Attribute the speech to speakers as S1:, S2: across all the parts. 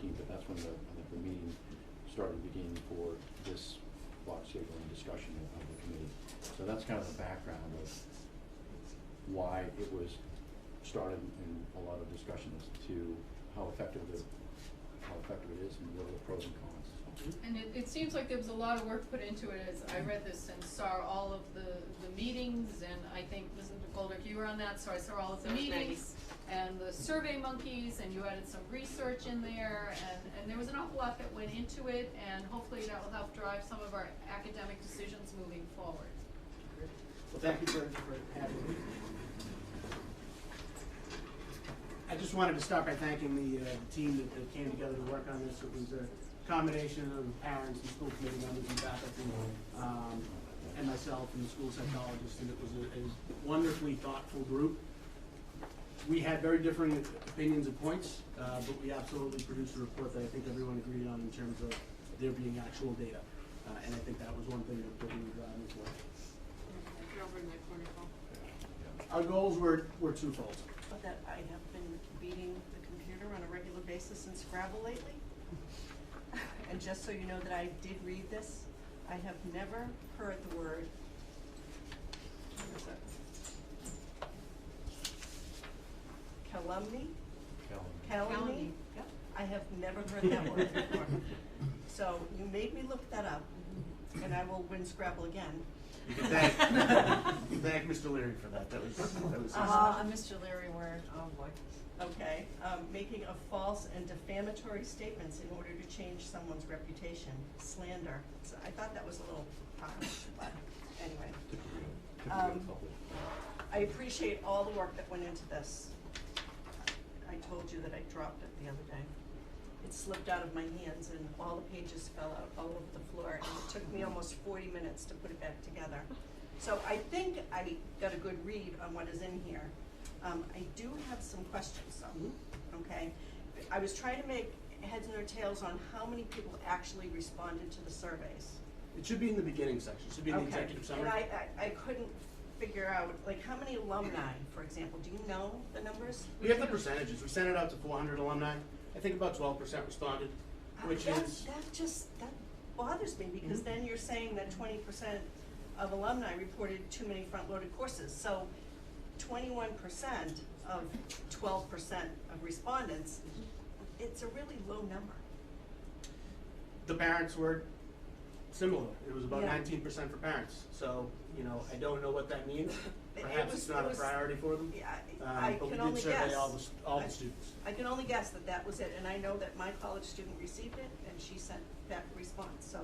S1: 14th, but that's when I think the meeting started beginning for this block scheduling discussion of the committee. So that's kind of the background of why it was started in a lot of discussion as to how effective it is and what are the pros and cons.
S2: And it seems like there was a lot of work put into it as I read this and saw all of the meetings, and I think, Mrs. Goldrick, you were on that, so I saw all of the meetings and the survey monkeys, and you added some research in there, and there was an awful lot that went into it, and hopefully that will help drive some of our academic decisions moving forward.
S3: Well, thank you for having me. I just wanted to start by thanking the team that came together to work on this. It was a combination of parents and school committee members and faculty, and myself and the school psychologist, and it was a wonderfully thoughtful group. We had very differing opinions and points, but we absolutely produced a report that I think everyone agreed on in terms of there being actual data, and I think that was one thing that we were driving for. Our goals were twofold.
S4: That I have been beating the computer on a regular basis in Scrabble lately. And just so you know that I did read this, I have never heard the word, what is it? Calumny? Calumny? Yep. I have never heard that word before. So you made me look that up, and I will win Scrabble again.
S3: You can thank Mr. Leary for that. That was
S2: A Mr. Leary word, oh boy.
S4: Okay, making of false and defamatory statements in order to change someone's reputation, slander. So I thought that was a little harsh, but anyway. I appreciate all the work that went into this. I told you that I dropped it the other day. It slipped out of my hands and all the pages fell out all over the floor, and it took me almost 40 minutes to put it back together. So I think I got a good read on what is in here. I do have some questions though, okay? I was trying to make heads or tails on how many people actually responded to the surveys.
S3: It should be in the beginning section. It should be in the executive summary.
S4: And I couldn't figure out, like, how many alumni, for example, do you know the numbers?
S3: We have the percentages. We sent it out to 400 alumni. I think about 12% responded, which
S4: that bothers me, because then you're saying that 20% of alumni reported too many front-loaded courses. So 21% of 12% of respondents, it's a really low number.
S3: the parents were similar. It was about
S4: Yeah.
S3: 19% for parents. So, you know, I don't know what that means. Perhaps it's not a priority for them.
S4: Yeah, I
S3: but we
S4: can
S3: did
S4: only
S3: survey
S4: guess.
S3: all the students.
S4: I can only guess that that was it, and I know that my college student received it, and she sent back a response, so,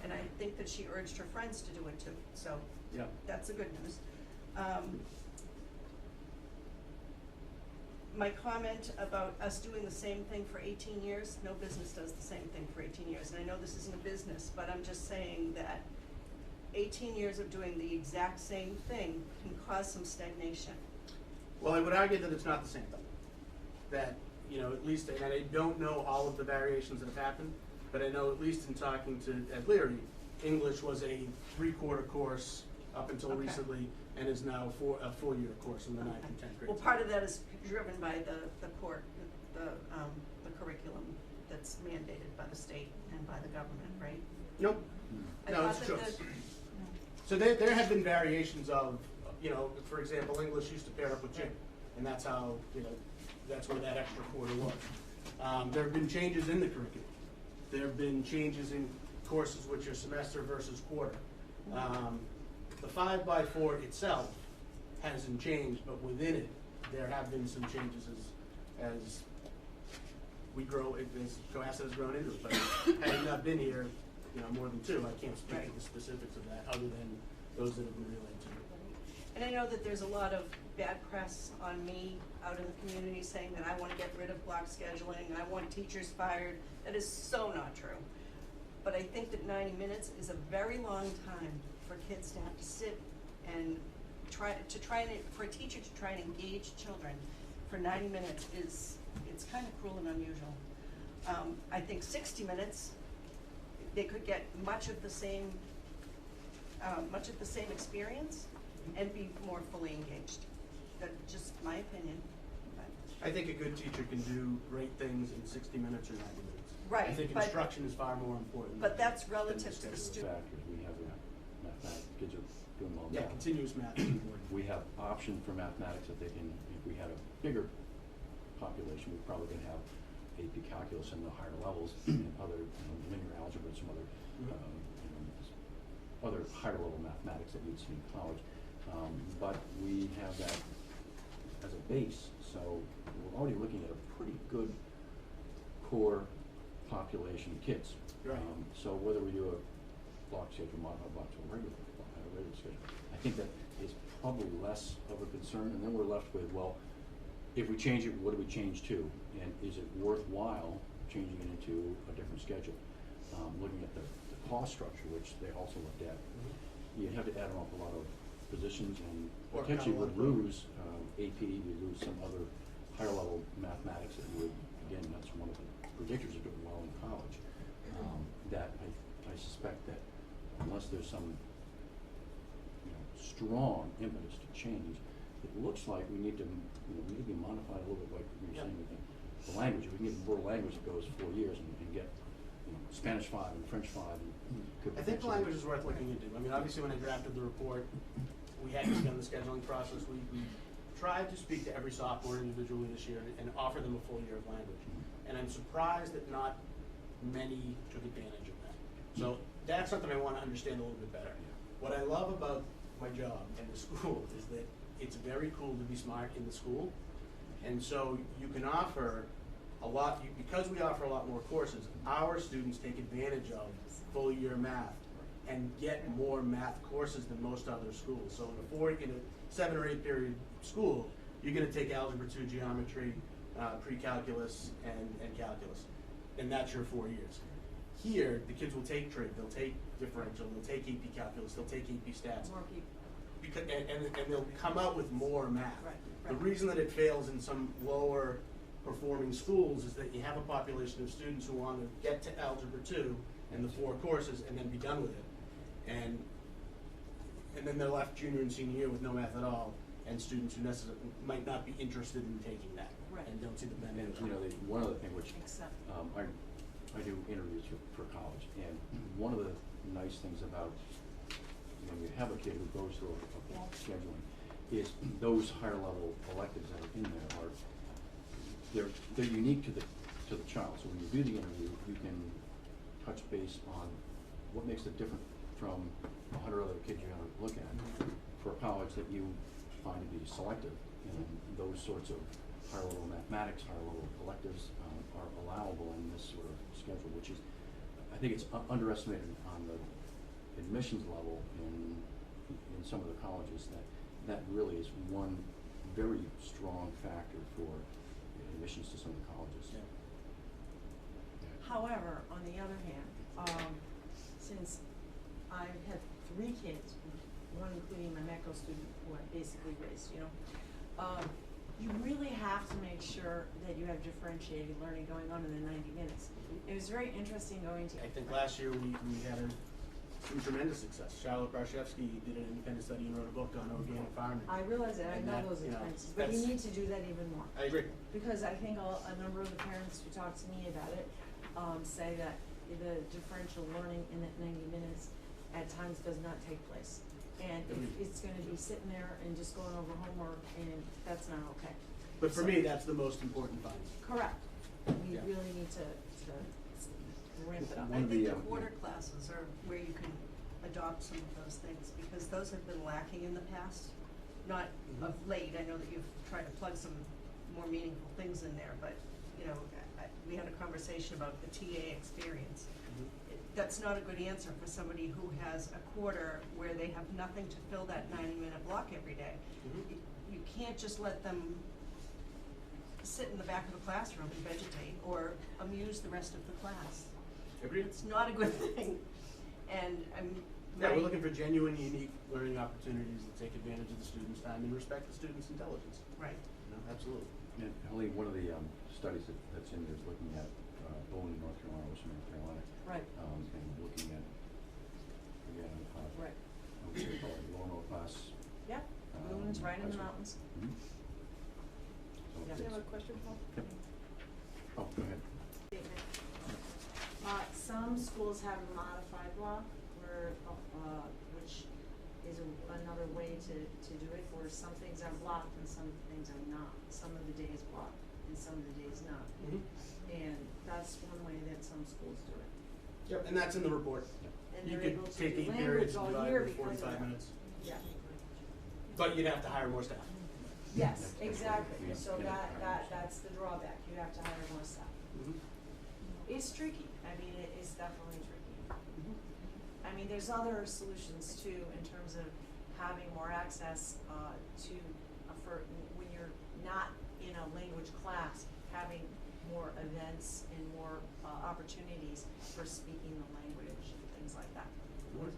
S4: and I think that she urged her friends to do it too, so
S3: Yeah.
S4: that's the good news. My comment about us doing the same thing for 18 years, no business does the same thing for 18 years, and I know this isn't a business, but I'm just saying that 18 years of doing the exact same thing can cause some stagnation.
S3: Well, I would argue that it's not the same thing. That, you know, at least, and I don't know all of the variations that have happened, but I know at least in talking to Ed Leary, English was a 3-quarter course up until
S4: Okay.
S3: recently, and is now a 4-year course in the 9th and 10th grades.
S4: Well, part of that is driven by the curriculum that's mandated by the state and by the government, right?
S3: Nope.
S4: I
S3: No,
S4: thought
S3: it's
S4: that
S3: choice. So there have been variations of, you know, for example, English used to pair up with gym, and that's how, you know, that's where that extra quarter was. There have been changes in the curriculum. There have been changes in courses which are semester versus quarter. The 5x4 itself hasn't changed, but within it, there have been some changes as we grow, as Cohasset has grown into it. But having not been here, you know, more than 2, I can't speak to the specifics of that, other than those that have been relayed to me.
S4: And I know that there's a lot of bad press on me out in the community saying that I want to get rid of block scheduling, I want teachers fired. That is so not true. But I think that 90 minutes is a very long time for kids to have to sit and for a teacher to try and engage children for 90 minutes it's kind of cruel and unusual. I think 60 minutes, they could get much of the same experience and be more fully engaged. That's just my opinion.
S3: I think a good teacher can do great things in 60 minutes or 90 minutes.
S4: Right,
S3: I think
S4: but-
S3: instruction is far more important.
S4: But that's
S3: than
S4: relative to the
S3: schedule.
S4: student.
S1: Factors, we have mathematics, kids are doing well now.
S3: Yeah, continuous math is important.
S1: We have option for mathematics that they can, if we had a bigger population, we probably could have AP calculus in the higher levels and other, linear algebra and some other, other higher level mathematics that you'd see in college. But we have that as a base, so we're already looking at a pretty good core population of kids.
S3: Right.
S1: So whether we do a block schedule, modified block to a regular schedule, I think that is probably less of a concern, and then we're left with, well, if we change it, what do we change to? And is it worthwhile changing it into a different schedule? Looking at the cost structure, which they also looked at, you'd have to add an awful lot of positions and
S3: Or
S1: potentially would
S3: catalog.
S1: lose AP, you'd lose some other higher level mathematics that would, again, that's one of the predictors of doing well in college. That I suspect that unless there's some strong impetus to change, it looks like we need to maybe modify a little bit like you were saying with the language. If we can get more language that goes 4 years and get Spanish 5 and French 5.
S3: I think the language is worth looking into. I mean, obviously, when I drafted the report, we had begun the scheduling process. We tried to speak to every sophomore individually this year and offer them a full year of language. And I'm surprised that not many took advantage of that. So that's something I want to understand a little bit better. What I love about my job in the school is that it's very cool to be smart in the school. And so you can offer a lot, because we offer a lot more courses, our students take advantage of full year math and get more math courses than most other schools. So in a 7 or 8 period school, you're going to take Algebra 2, Geometry, Pre-Calculus, and Calculus. And that's your 4 years. Here, the kids will take trig, they'll take differential, they'll take AP Calculus, they'll take AP Stats.
S4: More people.
S3: Because, and they'll come out with more math.
S4: Right,
S3: The
S4: right.
S3: reason that it fails in some lower performing schools is that you have a population of students who want to get to Algebra 2 and the 4 courses and then be done with it. And then they're left junior and senior year with no math at all, and students who might not be interested in taking that.
S4: Right.
S3: And don't see the
S1: And
S3: benefit.
S1: one other thing which
S4: Except.
S1: I do interviews for college, and one of the nice things about when you have a kid who goes through a block scheduling is those higher level electives that are in there are they're unique to the child. So when you do the interview, you can touch base on what makes it different from 100 other kids you're going to look at for a college that you find to be selective. And those sorts of higher level mathematics, higher level electives are allowable in this sort of schedule, which is, I think it's underestimated on the admissions level in some of the colleges that really is one very strong factor for admissions to some of the colleges.
S3: Yeah.
S5: However, on the other hand, since I've had 3 kids, one including my MECO student who I basically raised, you really have to make sure that you have differentiated learning going on in the 90 minutes. It was very interesting going to.
S3: I think last year we had some tremendous success. Charlotte Barshevsky did an independent study and wrote a book on organic farming.
S5: I realize that, I
S3: And
S5: know
S3: that,
S5: those
S3: you know,
S5: experiences, but you
S3: that's-
S5: need to do that even more.
S3: I agree.
S5: Because I think a number of the parents who talk to me about it say that the differential learning in that 90 minutes at times does not take place. And if it's gonna be sitting there and just going over homework, and that's not okay.
S3: But for me, that's the most important finding.
S5: Correct. We
S3: Yeah.
S5: really need to ramp it up.
S1: One
S4: I
S1: of
S4: think
S1: the,
S4: the quarter classes are where you can adopt some of those things, because those have been lacking in the past. Not of late, I know that you've tried to plug some more meaningful things in there, but, we had a conversation about the TA experience. That's not a good answer for somebody who has a quarter where they have nothing to fill that 90-minute block every day. You can't just let them sit in the back of the classroom and vegetate or amuse the rest of the class.
S3: Agreed?
S4: It's not a good thing. And
S3: Yeah, we're looking for genuine, unique learning opportunities that take advantage of the students' time and respect the students' intelligence.
S4: Right.
S3: Absolutely.
S1: And Helene, one of the studies that's in there is looking at Boone in North Carolina, Western North Carolina.
S5: Right.
S1: And looking at, again,
S5: Right.
S1: what would you call it, lower middle class.
S5: Yep, Lumen's right in
S1: high
S5: the
S1: school.
S5: mountains.
S1: Mhm. So
S5: Yeah.
S1: it's-
S6: I have a question
S5: Some schools have a modified block where, which is another way to do it, where some things are blocked and some things are not. Some of the days blocked and some of the days not.
S3: Mhm.
S5: And that's one way that some schools do it.
S3: Yep, and that's in the report.
S5: And
S3: You
S5: they're able
S3: could
S5: to
S3: take
S5: do
S3: 8
S5: language
S3: periods
S5: all
S3: and divide
S5: year
S3: it into
S5: because of
S3: 45
S5: that.
S3: minutes.
S5: Yeah.
S3: But you'd have to hire more staff.
S5: Yes,
S1: That's
S5: exactly.
S1: what we-
S5: So
S1: yeah,
S5: that's the drawback. You have to hire more staff.
S3: Mhm.
S5: It's tricky. I mean, it is definitely tricky. I mean, there's other solutions too in terms of having more access to, for when you're not in a language class, having more events and more opportunities for speaking the language, things like that. Or,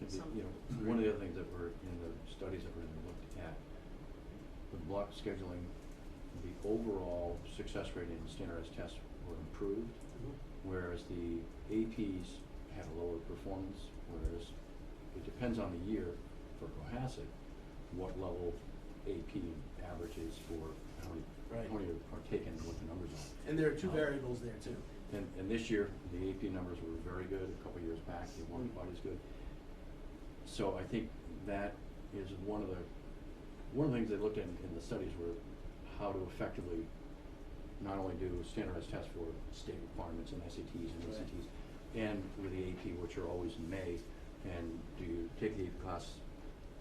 S5: some-
S1: You know, one of the other things that were in the studies that were looked at, the block scheduling, the overall success rate in standardized tests were improved, whereas the APs had a lower performance, whereas it depends on the year for Cohasset, what level AP averages for how many are taken, and what the numbers are.
S3: And there are 2 variables there too.
S1: And this year, the AP numbers were very good. A couple years back, they weren't quite as good. So I think that is one of the things they looked at in the studies were how to effectively not only do standardized tests for state requirements and SATs and ACTs, and with the AP, which are always in May, and do you take the AP class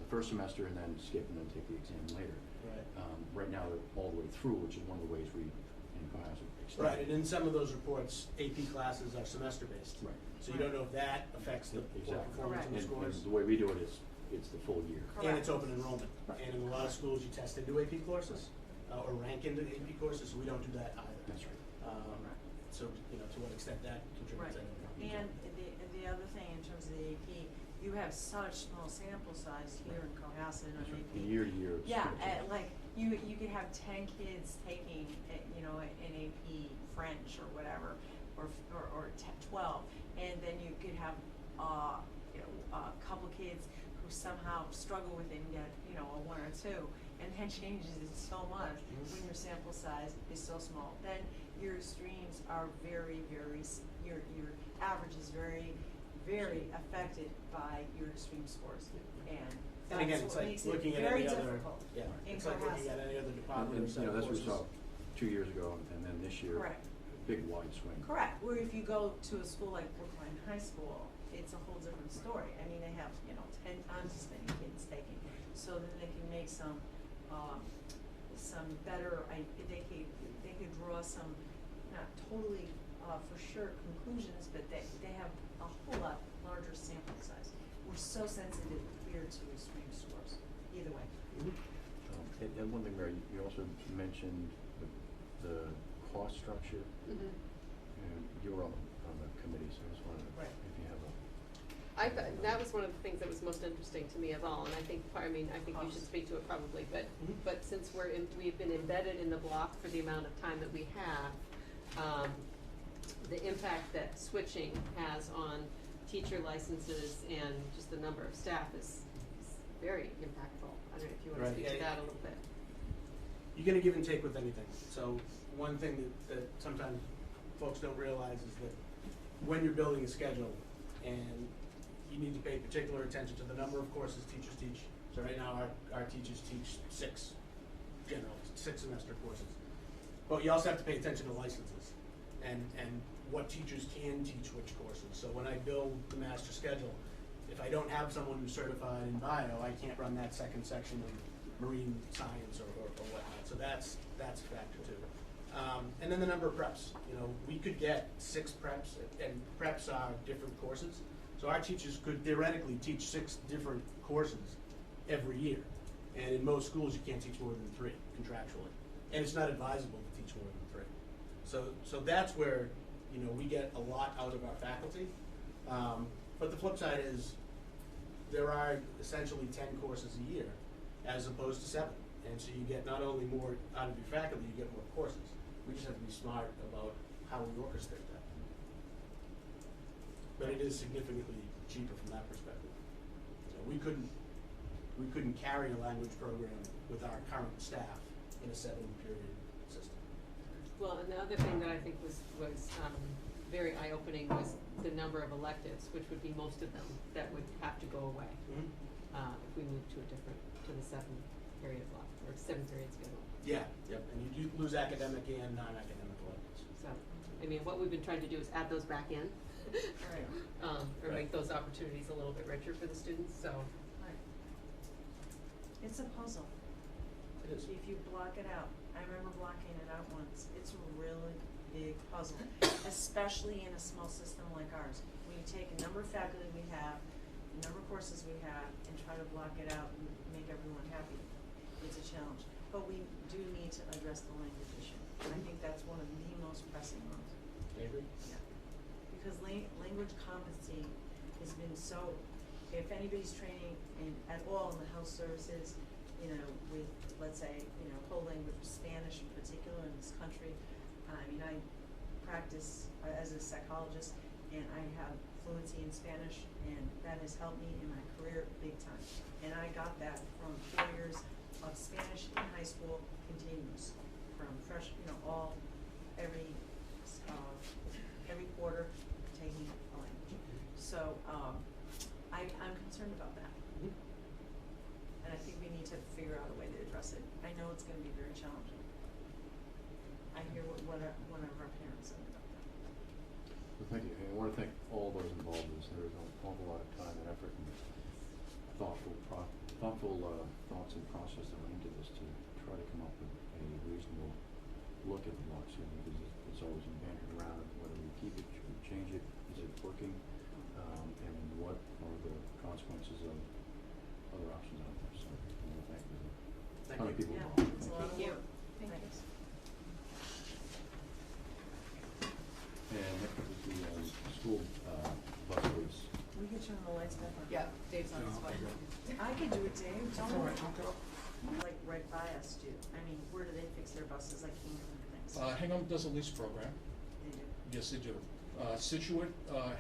S1: the first semester and then skip and then take the exam later?
S3: Right.
S1: Right now, they're all the way through, which is one of the ways we in Cohasset extend.
S3: Right, and in some of those reports, AP classes are semester-based.
S1: Right.
S3: So you don't know if that affects the
S1: Exactly.
S3: performance and the
S1: And
S3: scores.
S1: the way we do it is, it's the full year.
S3: And it's open enrollment.
S1: Right.
S3: And in a lot of schools, you test into AP courses, or rank into AP courses, so we don't do that either.
S1: That's right.
S3: So, you know, to what extent that contributes, I don't know.
S5: And the other thing in terms of the AP, you have such small sample size here in Cohasset on
S1: That's right.
S5: AP.
S1: Year to year.
S5: Yeah,
S1: schedule.
S5: like you could have 10 kids taking, you know, an AP French or whatever, or 12, and then you could have, you know, a couple kids who somehow struggle with it and get, you know, a 1 or 2, and that changes it so much when your sample size is so small. Then your streams are very, your average is very, very affected by your extreme scores, and
S3: And again,
S5: that's
S3: it's
S5: what
S3: like
S5: makes it
S3: looking at
S5: very
S3: any other,
S5: difficult
S3: yeah,
S5: in
S3: it's like looking
S5: Cohasset.
S3: at any other
S1: And,
S3: department or
S1: you
S3: set
S1: know,
S3: of
S1: that's what we
S3: courses.
S1: saw 2 years ago, and then this year,
S5: Correct.
S1: big wide swing.
S5: Correct, where if you go to a school like Brookline High School, it's a whole different story. I mean, they have, you know, 10 times as many kids taking, so then they can make some better, they could draw some, not totally, for sure conclusions, but they have a whole lot larger sample size. We're so sensitive here to extreme scores, either way.
S3: Mhm.
S1: And one thing, Mary, you also mentioned the cost structure, and you were on the committee, so I just wanted to,
S5: Right.
S1: if you have a.
S6: I thought, that was one of the things that was most interesting to me of all, and I think, I mean, I think you should speak to it probably, but since we've been embedded in the block for the amount of time that we have, the impact that switching has on teacher licenses and just the number of staff is very impactful. I don't know if you wanna
S3: Right,
S6: speak
S3: yeah,
S6: to that a little bit.
S3: You get a give and take with anything. So one thing that sometimes folks don't realize is that when you're building a schedule and you need to pay particular attention to the number of courses teachers teach. So right now our teachers teach 6 semester courses. But you also have to pay attention to licenses and what teachers can teach which courses. So when I build the master schedule, if I don't have someone who's certified in bio, I can't run that second section of marine science or whatnot. So that's a factor too. And then the number of preps. You know, we could get 6 preps, and preps are different courses. So our teachers could theoretically teach 6 different courses every year. And in most schools, you can't teach more than 3 contractually. And it's not advisable to teach more than 3. So that's where, you know, we get a lot out of our faculty. But the flip side is there are essentially 10 courses a year as opposed to 7. And so you get not only more out of your faculty, you get more courses. We just have to be smart about how we orchestrate that. But it is significantly cheaper from that perspective. So we couldn't carry a language program with our current staff in a 7-period system.
S6: Well, and the other thing that I think was very eye-opening was the number of electives, which would be most of them, that would have to go away, if we move to to the 7-period block, or 7-period schedule.
S3: Yeah, yep, and you do lose academic and non-academic electives.
S6: So, I mean, what we've been trying to do is add those back in.
S5: Right.
S6: Or make those opportunities a little bit richer for the students, so.
S5: Right. It's a puzzle.
S3: It is.
S5: If you block it out, I remember blocking it out once, it's a really big puzzle, especially in a small system like ours. When you take a number of faculty we have, the number of courses we have, and try to block it out and make everyone happy, it's a challenge. But we do need to address the language issue, and I think that's one of the most pressing ones.
S3: Avery?
S5: Yeah. Because language competency has been so, if anybody's training at all in the health services, you know, with, let's say, you know, whole language, Spanish in particular in this country, I mean, I practice as a psychologist, and I have fluency in Spanish, and that has helped me in my career big time. And I got that from 4 years of Spanish in high school, continuous, from every quarter, taking a language. So, I'm concerned about that. And I think we need to figure out a way to address it. I know it's gonna be very challenging. I hear what one of our parents said about that.
S1: Well, thank you, and I want to thank all those involved in this. There was an awful lot of time and effort and thoughtful thoughts and process that went into this to try to come up with a reasonable look at the block ceiling, because it's always been bantered around whether we keep it, should we change it, is it working, and what are the consequences of other options out there. So I want to thank you.
S3: Thank
S1: How many
S3: you.
S1: people
S5: Yeah,
S1: involved?
S5: it's a
S1: Thank
S5: lot of
S1: you.
S5: work.
S2: Thank you.
S5: Thanks.
S1: And next up is the school bus race.
S5: We could turn the lights back on.
S2: Yeah, Dave's on his phone.
S5: I could do it, Dave, don't worry. Like right by us do. I mean, where do they fix their buses, like Hingham and things?
S7: Hingham does a lease program.
S5: They do.
S7: Yes, they do. Situate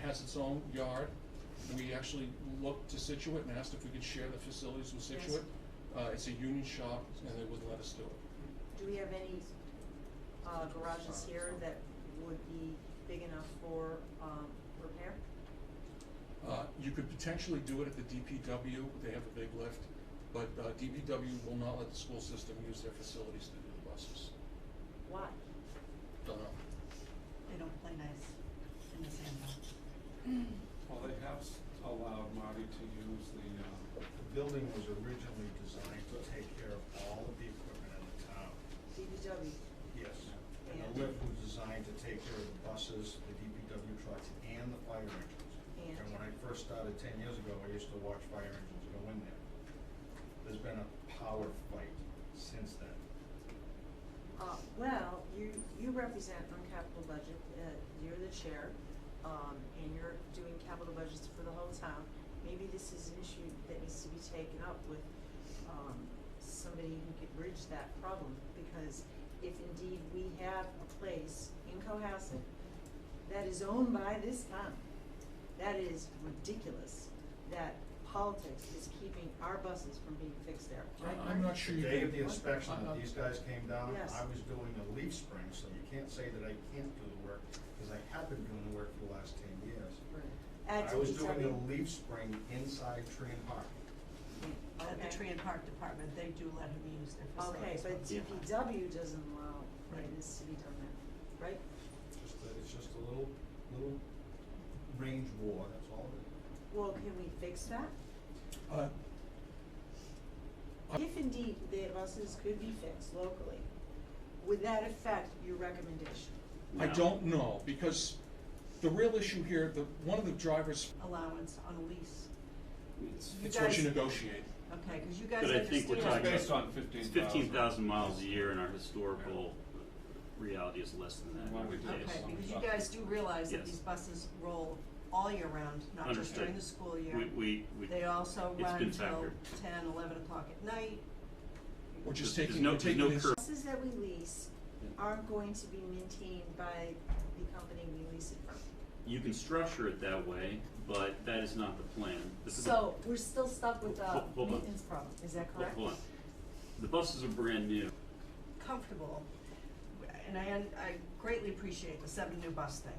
S7: has its own yard. We actually looked to Situate and asked if we could share the facilities with
S5: Yes.
S7: Situate. It's a union shop, and they wouldn't let us do it.
S5: Do we have any garages here that would be big enough for repair?
S7: You could potentially do it at the DPW. They have a big lift, but DPW will not let the school system use their facilities to do the buses.
S5: Why?
S7: Don't know.
S8: They don't play nice in the sandbox.
S9: Well, they have allowed Marty to use the building was originally designed to take care of all of the equipment in the town.
S5: DPW?
S9: Yes. And
S5: And?
S9: the lift was designed to take care of the buses, the DPW trucks, and the fire engines.
S5: And?
S9: when I first started 10 years ago, I used to watch fire engines go in there. There's been a power fight since then.
S5: Well, you represent on capital budget, you're the chair, and you're doing capital budgets for the whole town. Maybe this is an issue that needs to be taken up with, somebody who could bridge that problem, because if indeed we have a place in Cohasset that is owned by this town, that is ridiculous, that politics is keeping our buses from being fixed there.
S7: I'm not sure
S9: The
S7: you
S9: day
S7: can.
S9: of the inspection that these guys came down,
S5: Yes.
S9: I was doing a leaf spring, so you can't say that I can't do the work, because I have been doing the work for the last 10 years.
S5: At
S9: I was doing
S5: DPW.
S9: a leaf spring inside Tree and Park.
S8: At the
S5: Okay.
S8: Tree and Park Department, they do let him use their facilities.
S5: Okay, but
S8: once in a while.
S5: DPW doesn't allow
S8: Right.
S5: this to be done there, right?
S9: It's just a little range war, that's all it is.
S5: Well, can we fix that?
S7: Uh,
S5: If indeed the buses could be fixed locally, would that affect your recommendation?
S7: I don't know, because the real issue here, one of the drivers,
S8: Allowance on a lease.
S7: it's what you negotiate.
S5: Okay, cause you guys
S10: But I think we're
S5: understand.
S10: talking
S9: Based on
S10: about
S9: 15,000.
S10: 15,000 miles a year, and our historical reality is less than that.
S9: Well, we did.
S8: Okay, because you guys do realize that
S10: Yes.
S8: these buses roll all year round, not just during the
S10: Understood.
S8: school year.
S10: We
S8: They also
S10: it's
S8: run
S10: been
S8: till
S10: factored.
S8: 10, 11 o'clock at night.
S7: We're just
S10: There's
S7: taking,
S10: no-
S7: we're
S10: there's
S7: taking
S10: no
S7: this.
S10: curve.
S5: Buses that we lease aren't going to be maintained by the company we lease it from.
S10: You can structure it that way, but that is not the plan.
S5: So, we're still stuck with
S10: Hold
S5: a
S10: on.
S5: maintenance problem, is that correct?
S10: Hold on. The buses are brand new.
S8: Comfortable, and I greatly appreciate the 7 new bus thing.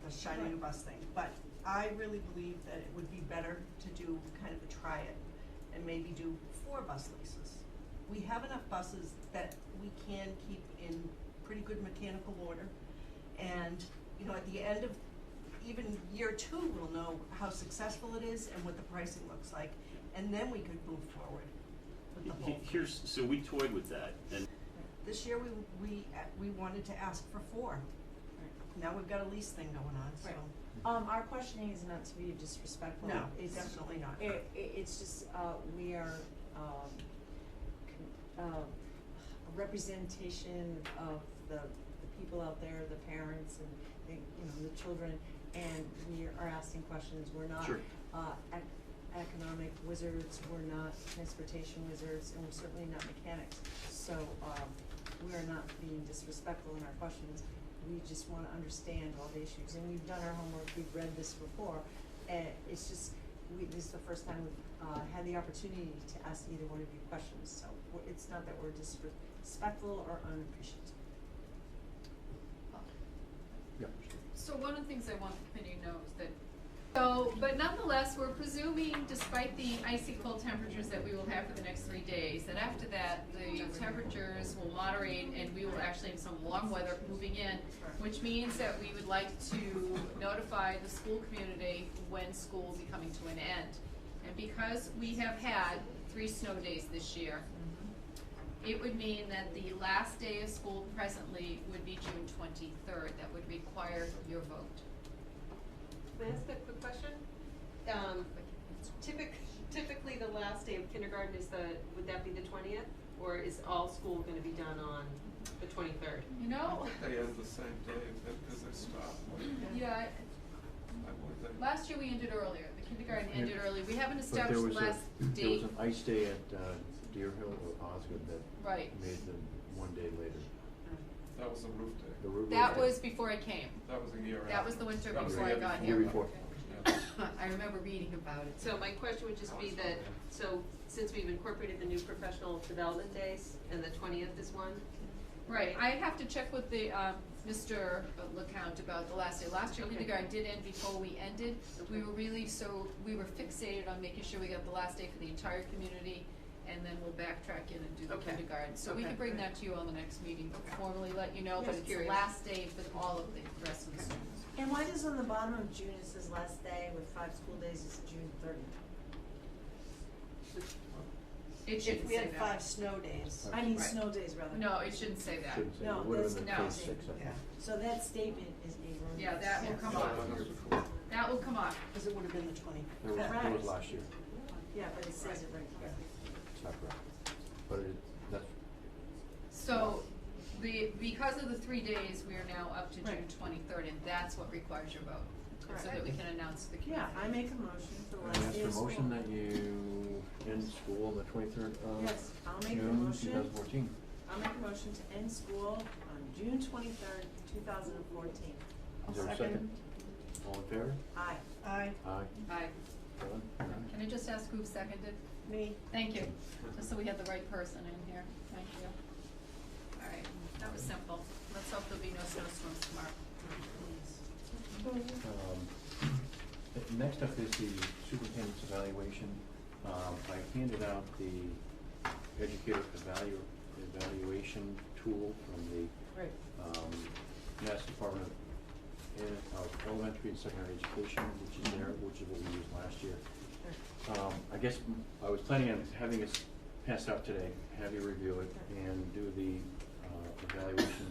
S4: the shiny new bus thing, but I really believe that it would be better to do kind of a try it and maybe do 4 bus leases. We have enough buses that we can keep in pretty good mechanical order. And, you know, at the end of even year 2, we'll know how successful it is and what the pricing looks like. And then we could move forward with the whole.
S10: Here's, so we toyed with that, and
S4: This year, we wanted to ask for 4. Now we've got a lease thing going on, so.
S5: Right. Our questioning is not to be disrespectful.
S4: No,
S5: It's
S4: definitely not.
S5: It's just, we are, a representation of the people out there, the parents and, you know, the children, and we are asking questions. We're not,
S10: Sure.
S5: economic wizards, we're not transportation wizards, and we're certainly not mechanics. So, we are not being disrespectful in our questions. We just wanna understand all the issues, and we've done our homework, we've read this before, and it's just, this is the first time we've, had the opportunity to ask either one of you questions, so it's not that we're disrespectful or unappreciative.
S1: Yeah.
S2: So one of the things I want the committee to know is that, so, but nonetheless, we're presuming, despite the icy cold temperatures that we will have for the next 3 days, that after that, the temperatures will moderate and we will actually have some warm weather moving in, which means that we would like to notify the school community when school will be coming to an end. And because we have had 3 snow days this year, it would mean that the last day of school presently would be June 23rd. That would require your vote.
S6: May I ask a quick question? Typically, the last day of kindergarten is would that be the 20th? Or is all school gonna be done on the 23rd?
S2: You know,
S9: They end the same day because they stop.
S2: yeah,
S9: I believe they.
S2: last year we ended earlier. The kindergarten ended early. We haven't
S1: But there
S2: established
S1: was
S2: the last
S1: there was
S2: date.
S1: an ice day at Deer Hill or Osgood that
S2: Right.
S1: made them 1 day later.
S9: That was the roof day.
S1: The roof
S2: That
S1: day.
S2: was before I came.
S9: That was a year after.
S2: That was the winter
S9: That was
S2: before
S9: the
S2: I got
S1: Year
S2: here.
S1: before.
S9: Yeah.
S2: I remember reading about it.
S6: So my question would just be that, so since we've incorporated the new professional development days and the 20th is one,
S2: Right, I have to check with the, Mr. LeCount about the last day. Last year
S6: Okay.
S2: kindergarten did end before we ended. We were we were fixated on making sure we got the last day for the entire community, and then we'll backtrack in and do the
S6: Okay.
S2: kindergarten. So we
S6: Okay.
S2: can bring that to you on the next meeting,
S6: Okay.
S2: formally let you know, but
S6: Just
S2: it's the
S6: curious.
S2: last day for all of the rest of the
S6: Okay.
S2: students.
S5: And why does on the bottom of June it says last day with 5 school days is June 30th?
S2: It
S4: If
S2: shouldn't
S4: we
S2: say
S4: had
S2: that.
S4: 5 snow days.
S5: I mean
S2: Right.
S5: snow days rather.
S2: No, it shouldn't say that.
S1: Shouldn't say,
S5: No,
S1: it would have
S5: that's
S1: been
S2: no.
S1: page 6, I think.
S4: Yeah,
S5: So that statement is erroneous.
S2: Yeah, that will come
S1: That
S2: off.
S1: was year before.
S2: That will come off.
S4: because it would have been the 20.
S1: That was last year.
S5: Yeah, but it says it right here.
S1: It's not correct. But that's,
S2: So, because of the 3 days, we are now up to June
S5: Right.
S2: 23rd, and that's what requires your vote. So that we can announce the community.
S5: Yeah, I make a motion for the
S1: I
S5: last
S1: ask
S5: day
S1: for
S5: of
S1: a motion
S5: school.
S1: that you end school on the 23rd of
S5: Yes, I'll make the
S1: June
S5: motion.
S1: 2014.
S5: I'll make a motion to end school on June 23rd, 2014.
S1: Is there a second? All in favor?
S5: Aye.
S4: Aye,
S2: Aye.
S1: Ellen?
S2: Can I just ask who seconded?
S4: me.
S2: Thank you, just so we had the right person in here, thank you. All right, that was simple. Let's hope there'll be no snowstorms tomorrow.
S1: Next up is the superintendent's evaluation. I handed out the educator evaluation tool from the
S5: Right.
S1: Mass Department of Elementary and Secondary Education, which is there, which is what we used last year. I guess I was planning on having it passed out today, have you review it, and do the evaluation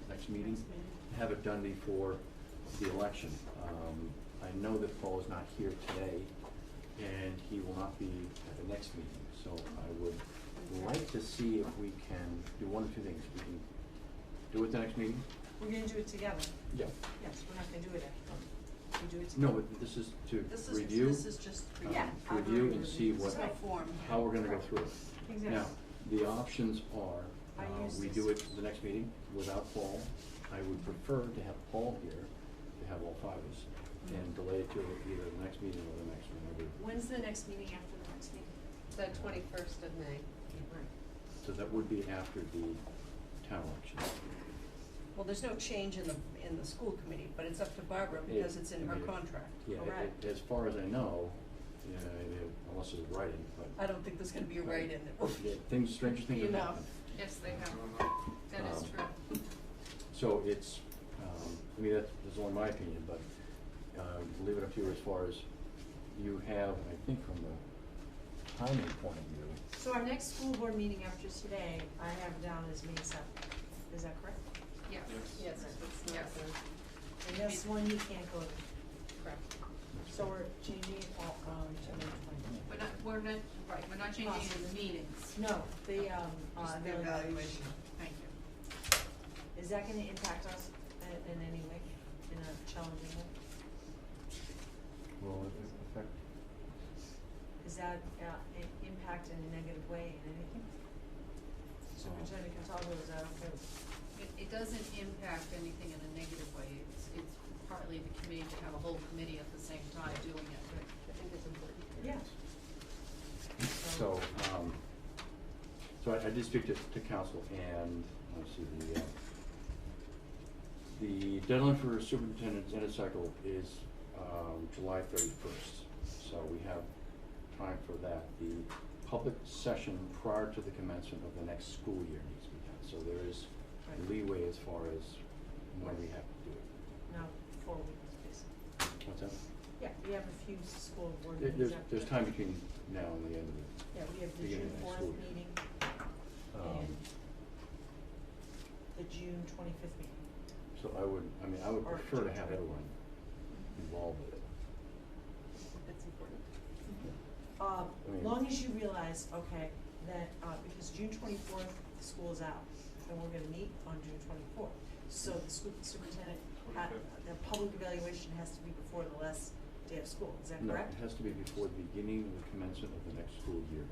S1: next meeting. Have it done before the election. I know that Paul is not here today, and he will not be at the next meeting, so I would like to see if we can do one of 2 things. We can do it the next meeting.
S5: We're gonna do it together.
S1: Yeah.
S5: Yes, we're not gonna do it after. We do it
S1: No,
S5: together.
S1: but this is to
S4: This is,
S1: review.
S4: this is just for
S5: Yeah.
S1: To review and see
S4: There's
S1: what,
S4: no form.
S1: how we're gonna go through it.
S5: Exactly.
S1: Now, the options are,
S5: I use
S1: we
S5: this.
S1: do it the next meeting without Paul. I would prefer to have Paul here, to have all 5 of us, and delay it to either the next meeting or the next one.
S5: When's the next meeting after the next meeting?
S6: the 21st of May.
S5: Right.
S1: So that would be after the town election.
S4: Well, there's no change in the school committee, but it's up to Barbara because it's in her contract.
S1: Yeah,
S4: Correct.
S1: as far as I know, yeah, unless it's writing, but.
S4: I don't think there's gonna be a write-in that will.
S1: Yeah, stranger things have happened.
S2: Yes, they have. That is true.
S1: So it's, I mean, that's only my opinion, but, leave it up to you as far as you have, I think from the timing point of view.
S5: So our next school board meeting after today, I have down as May 7th. Is that correct?
S2: Yeah.
S6: Yes, it's not
S2: Yes.
S6: the,
S5: And that's one you can't go to.
S6: correct.
S5: So we're changing it all, to May 20th.
S2: We're not changing any of the meetings.
S5: No, the,
S4: Just the evaluation.
S2: Thank you.
S5: Is that gonna impact us in any way, in a challenging way?
S1: Will it affect?
S5: Is that, impact in a negative way in anything? Superintendent Cataldo, is that okay?
S2: It doesn't impact anything in a negative way. It's partly the committee to have a whole committee at the same time doing it.
S6: I think it's important.
S5: Yeah.
S1: So, I did speak to council, and, let's see, the deadline for superintendent's end of cycle is, July 31st. So we have time for that. The public session prior to the commencement of the next school year needs to be done. So there is leeway as far as when we have to do it.
S5: No, 4 weeks, basically.
S1: What's that?
S5: Yeah, we have a few school board
S1: There-
S5: meetings.
S1: There's time between now and the end of the.
S5: Yeah, we have the
S1: beginning
S5: June
S1: of next
S5: 4th
S1: school year.
S5: meeting
S1: Um,
S5: and the June 25th meeting.
S1: So I would
S5: Or
S1: prefer to
S5: June
S1: have
S5: 20th.
S1: everyone involved with it.
S6: That's important.
S1: I mean-
S5: Long as you realize, okay, that, because June 24th, the school is out, and we're gonna meet on June 24th. So the school superintendent, the public evaluation has to be before the last day of school, is that
S1: No,
S5: correct?
S1: it has to be before the beginning of the commencement of the next school year.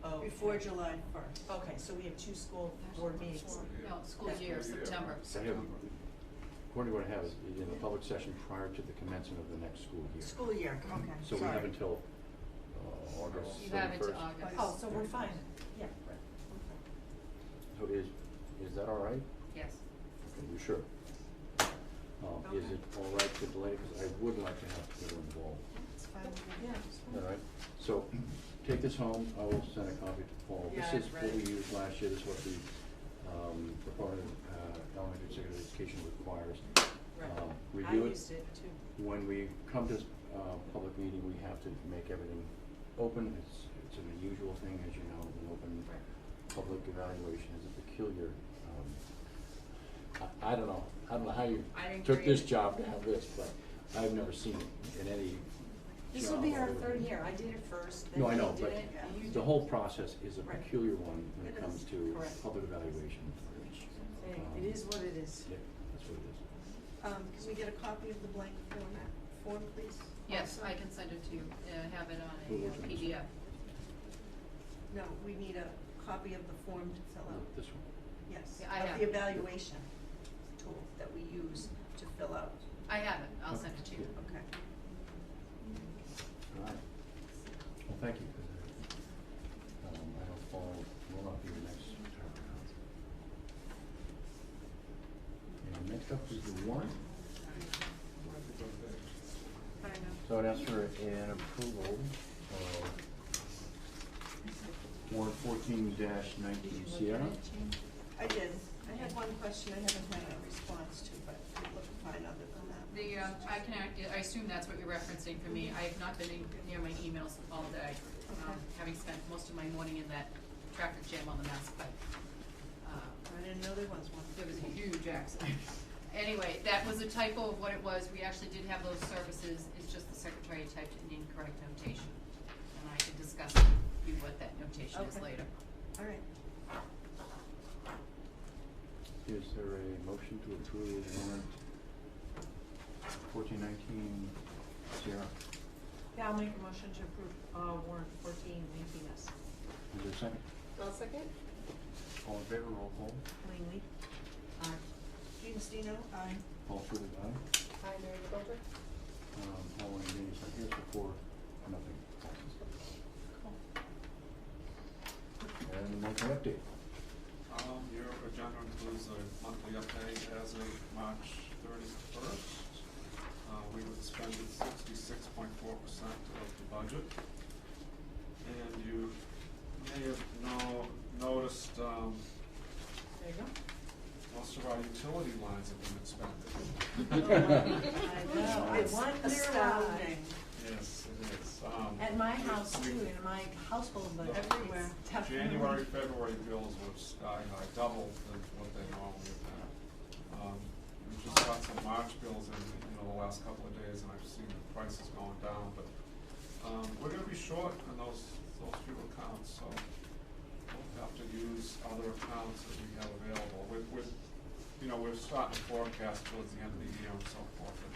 S5: Oh,
S4: Before
S5: okay.
S4: July 1st.
S5: Okay, so we have 2 school board meetings.
S2: No, school year, September.
S1: I have, according to what I have, is in the public session prior to the commencement of the next school year.
S4: School year, okay,
S1: So we have
S4: sorry.
S1: until, August 31st.
S2: You have into August.
S5: Oh, so we're fine, yeah, right,
S1: So is that all right?
S2: Yes.
S1: Okay, you sure? Is it all right to delay, because I would like to have people involved.
S4: It's fine.
S5: yeah, it's
S1: All
S5: fine.
S1: right, so take this home, I will send a copy to Paul.
S5: Yeah,
S1: This is
S5: I've
S1: what
S5: read
S1: we
S5: it.
S1: used last year, this is what the, Department of Elementary and Secondary Education requires.
S5: Right. I
S1: Review it.
S5: used it too.
S1: When we come to this, public meeting, we have to make everything open, it's an unusual thing, as you know, an open
S5: Right.
S1: public evaluation is a peculiar, I don't know how you
S5: I
S1: took
S5: agree.
S1: this job to have this, but I've never seen it in any
S5: This will be
S1: job
S5: our
S1: I've ever
S5: 3rd
S1: been.
S5: year, I did it first, then
S1: No, I
S5: he
S1: know,
S5: did
S1: but
S5: it, and you did
S1: the
S5: it.
S1: whole process is a
S5: Right.
S1: peculiar one when it
S4: It
S1: comes
S4: is.
S1: to
S5: Correct.
S1: public evaluation.
S5: Hey, it is what it is.
S1: Yeah, that's what it is.
S4: Can we get a copy of the blank form, please?
S2: Yes,
S4: Also?
S2: I can send it to you, have it on
S1: Who
S2: a
S1: was it?
S2: PDF.
S4: No, we need a copy of the form to fill out.
S1: This one.
S4: Yes,
S2: Yeah, I
S4: of
S2: have
S4: the
S2: it.
S4: evaluation tool that we use to fill out.
S2: I have it, I'll send it to you.
S4: Okay.
S1: All right. Well, thank you, because I know Paul will not be the next turnaround. And next up is the warrant.
S2: I know.
S1: So I'd ask for an approval of warrant 14-19 Sierra.
S4: I did. I had one question I haven't had a response to, but it looked fine other than that.
S2: I assume that's what you're referencing for me. I have not been near my emails all day,
S4: Okay.
S2: having spent most of my morning in that traffic jam on the Mass Pike.
S4: I didn't know there was one.
S2: There was a huge accident. Anyway, that was a typo of what it was. We actually did have those services. It's just the secretary typed an incorrect notation. And I can discuss with you what that notation is
S4: Okay.
S2: later.
S4: All right.
S1: Is there a motion to approve warrant 14-19 Sierra?
S5: Yeah, I'll make a motion to approve, warrant 14, S.
S1: Is there a second?
S6: I'll second.
S1: All in favor, roll call.
S5: Langley? Aye.
S4: Jean Stino, aye.
S1: Paul Schubert, aye.
S6: Hi, Mary Golder.
S1: Paul and Denise are here for 4-0. And monthly update.
S9: Your agenda includes a monthly update as of budget. And you may have noticed,
S5: There you go.
S9: most of our utility lines have been expended.
S5: I know, I
S4: It's
S5: wonder why.
S4: astounding.
S9: Yes, it is.
S5: At my house too, in my household, but everywhere.
S9: January, February bills were sky high, double than what they normally have had. We just got some March bills in, the last couple of days, and I've seen the prices going down, but, we're gonna be short on those few accounts, so we'll have to use other accounts that we have available. We're starting to forecast towards the end of the year and so forth, and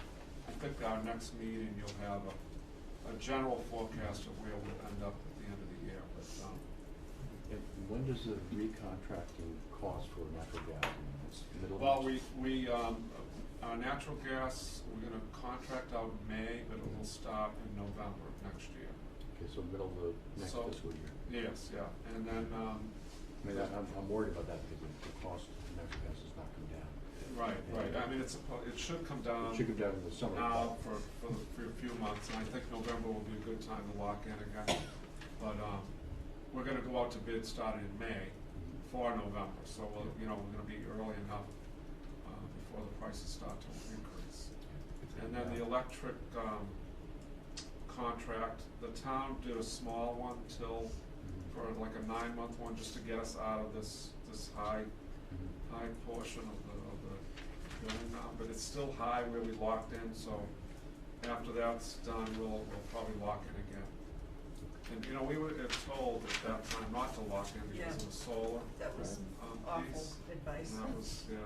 S9: I think our next meeting, you'll have a general forecast of where we'll end up at the end of the year, but,
S1: And when does the recontracting cost for natural gas? I mean, it's middle of
S9: well,
S1: next-
S9: our natural gas, we're gonna contract out in May, but it will start in November of next year.
S1: Okay, so middle of the next
S9: So-
S1: fiscal year.
S9: Yes, yeah, and then,
S1: I mean, I'm worried about that because the cost of natural gas has not come down.
S9: right, I mean, it should come down.
S1: It should come down in the summer.
S9: Now for a few months, and I think November will be a good time to lock in again. But, we're gonna go out to bid starting in May for November, so we're gonna be early enough, before the prices start to increase. And then the electric, contract, the town did a small one for like a 9-month one, just to get us out of this high portion of the billing now, but it's still high where we locked in, so after that's done, we'll probably lock in again. And, we were told at that time not to lock in because
S4: Yeah.
S9: of the solar,
S4: That was awful
S9: piece.
S4: advice.
S9: And that was,
S6: Well.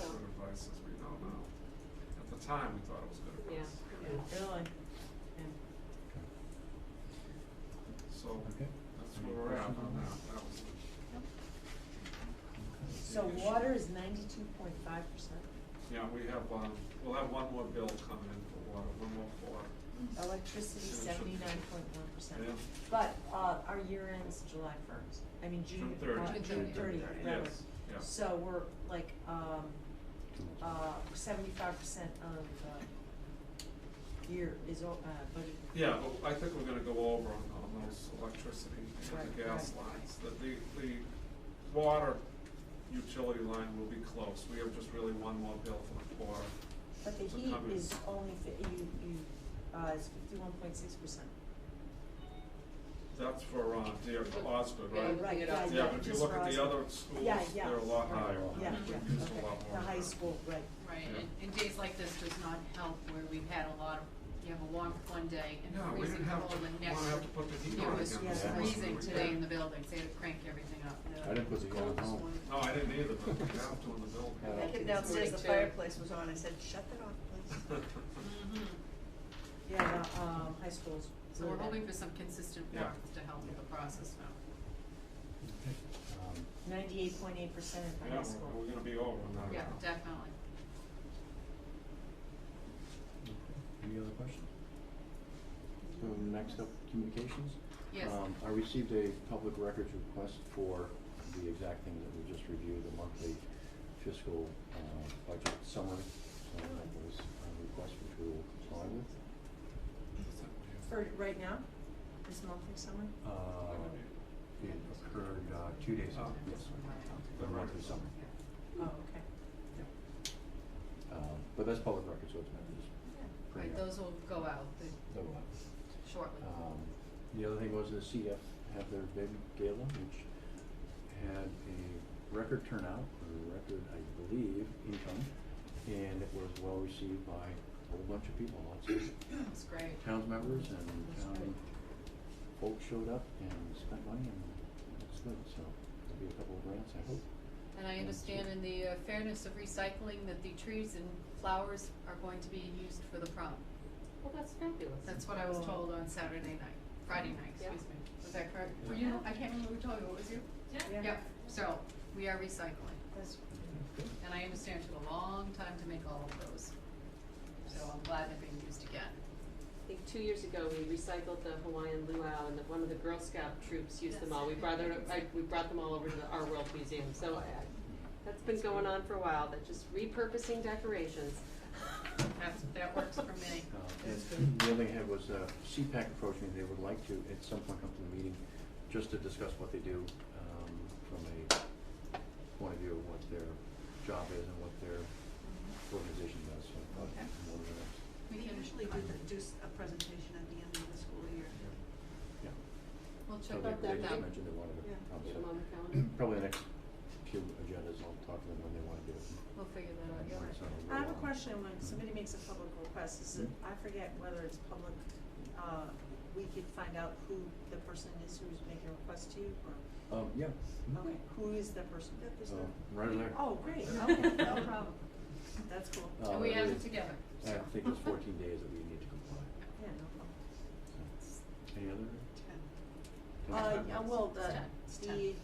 S9: good advice, as we know now. At the time, we thought it was good
S6: Yeah,
S9: advice.
S6: yeah.
S5: Really? Yeah.
S9: So,
S1: Okay.
S9: that's where we're at on that. That was the
S5: So
S9: issue.
S5: water is 92.5%.
S9: Yeah, we'll have one more bill coming in for water, one more for,
S5: Electricity,
S9: Yeah,
S5: 79.1%.
S9: yeah.
S5: But, our year ends July 1st, I mean, June,
S9: June 30th.
S5: June 30th, rather.
S9: Yes, yeah.
S5: So we're like,
S1: 2 months.
S5: 75% of the year is, budgeted.
S9: Yeah, but I think we're gonna go over on those electricity and
S5: Right,
S9: the gas
S5: right.
S9: lines. The water utility line will be close. We have just really one more bill for the water.
S5: But the
S9: So
S5: heat
S9: coming-
S5: is only, is 51.6%.
S9: That's for, Osgood,
S6: Yeah,
S9: right?
S5: Right,
S6: it
S5: yeah,
S6: up.
S9: Yeah, but if you
S5: just
S9: look
S5: for
S9: at the
S5: us.
S9: other schools,
S5: Yeah, yeah.
S9: they're a lot
S5: Right.
S9: higher.
S5: Yeah,
S9: We
S5: yeah,
S9: use a
S5: okay.
S9: lot more.
S5: The high school, right.
S2: Right,
S9: Yeah.
S2: and days like this does not help where we've had a lot of, you have a long one day and
S9: No, we
S2: freezing
S9: didn't have
S2: cold
S9: to,
S2: the next.
S9: wanna have to put the heat
S2: It
S9: on
S2: was
S9: again.
S5: Yeah.
S9: this summer.
S2: freezing
S9: We
S2: today
S9: did.
S2: in the building, so they had to crank everything up.
S1: I didn't put the heat on
S2: coldest
S1: home.
S2: one.
S9: No, I didn't either, but we have to in the building.
S1: Yeah.
S4: I came downstairs, the
S6: Too.
S4: fireplace was on, I said, shut that off, please.
S2: Mhm.
S5: Yeah, the, high schools.
S2: So we're hoping for some consistent
S9: Yeah.
S2: warmth to help with the process now.
S1: Okay.
S5: 98.8% at the
S9: Yeah,
S5: high school.
S9: we're gonna be over on that.
S2: Yeah,
S9: now.
S2: definitely.
S1: Any other questions? So next up, communications.
S2: Yes.
S1: I received a public records request for the exact thing that we just reviewed, the monthly fiscal budget summary. So that was a request which we will comply with.
S5: For right now, this monthly summary?
S1: It occurred 2 days ago.
S9: Oh.
S1: Yes, the monthly summary.
S5: Oh, okay.
S1: But that's public record, so it's meant to just bring
S2: Right,
S1: up.
S2: those will go out
S1: They'll go out.
S2: shortly.
S1: The other thing was the CF had their big gala, which had a record turnout, or record, I believe, income, and it was well received by a whole bunch of people, lots of
S2: That's great.
S1: towns members and
S5: That's
S1: town
S5: great.
S1: folks showed up and spent money, and it's good, so there'll be a couple of grants, I hope.
S2: And I understand in the fairness of recycling that the trees and flowers are going to be used for the prom.
S6: Well, that's fabulous.
S2: That's what I was told on Friday night,
S6: Yeah.
S2: excuse me. Was that correct? Were you, I can't remember who told you, what was you?
S5: Yeah.
S2: Yep, so we are recycling.
S5: That's,
S1: Good.
S2: And I understand it took a long time to make all of those. So I'm glad they're being used again.
S6: I think 2 years ago, we recycled the Hawaiian luau, and one of the Girl Scout troops used them all. We brought them all over to Our World Museum, so that's been going on for a while, that just repurposing decorations.
S2: That works for me.
S1: Yeah, And the other thing I had was, CPAC approached me, they would like to, at some point, come to the meeting, just to discuss what they do, from a point of view of what their job is and what their organization does, so I thought
S2: Okay.
S1: more of that.
S2: We
S4: We
S2: can
S4: usually do a presentation at the end of the school year.
S1: Yeah.
S2: We'll
S1: So
S2: check
S1: they,
S2: out
S1: they
S2: that
S1: just
S2: night.
S1: mentioned they wanted to,
S4: Yeah.
S1: probably,
S6: Get 'em on the calendar.
S1: probably the next few agendas, I'll talk to them when they wanna do it.
S2: We'll figure that out, yeah.
S1: When it's on a
S5: I have a
S1: roll.
S5: question when somebody makes a public request, is it, I forget whether it's public, we could find out who the person is who's making a request to you, or,
S1: Yeah.
S5: okay, who is the person?
S1: Right in there.
S5: Oh, great, okay, no problem, that's cool,
S2: And we have
S1: it
S2: it together,
S1: I
S2: so.
S1: think it's 14 days that we need to comply.
S5: yeah, no problem.
S1: So, any other?
S5: Yeah, well,
S2: It's 10.
S5: the,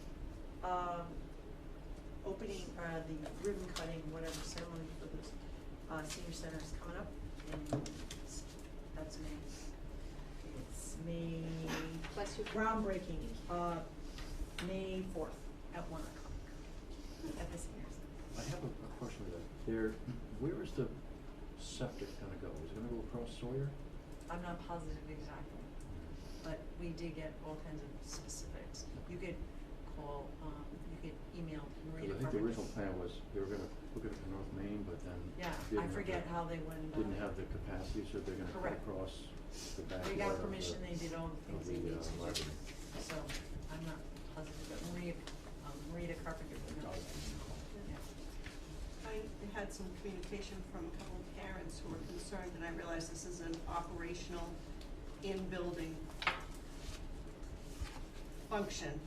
S5: opening, the ribbon cutting, whatever ceremony for the, senior center is coming up, and that's May. It's May,
S6: Bless you.
S5: groundbreaking, May 4th at 1 o'clock at the senior center.
S1: I have a question with that. Where is the septic gonna go? Is it gonna go across Sawyer?
S8: I'm not positive exactly, but we did get all kinds of specifics. You could call, you could email Maria
S1: Because I think the
S8: Carpenter.
S1: original plan was they were gonna look at it from North Main, but then
S8: Yeah,
S1: didn't
S8: I
S1: have
S8: forget
S1: the-
S8: how they went about
S1: didn't
S8: it.
S1: have the capacity, so they're gonna cut
S8: Correct.
S1: across the backyard
S8: They got
S1: of
S8: permission, they did all the
S1: of
S8: things they
S1: the,
S8: needed to do.
S1: library.
S8: So, I'm not positive, but Maria Carpenter would know. Yeah.
S4: I had some communication from a couple of parents who were concerned, and I realize this is an operational, in-building function,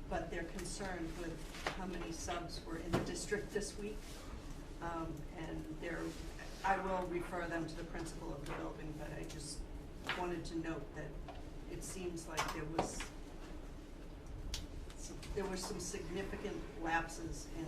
S4: but they're concerned with how many subs were in the district this week. And I will refer them to the principal of the building, but I just wanted to note that it seems like there were some significant lapses in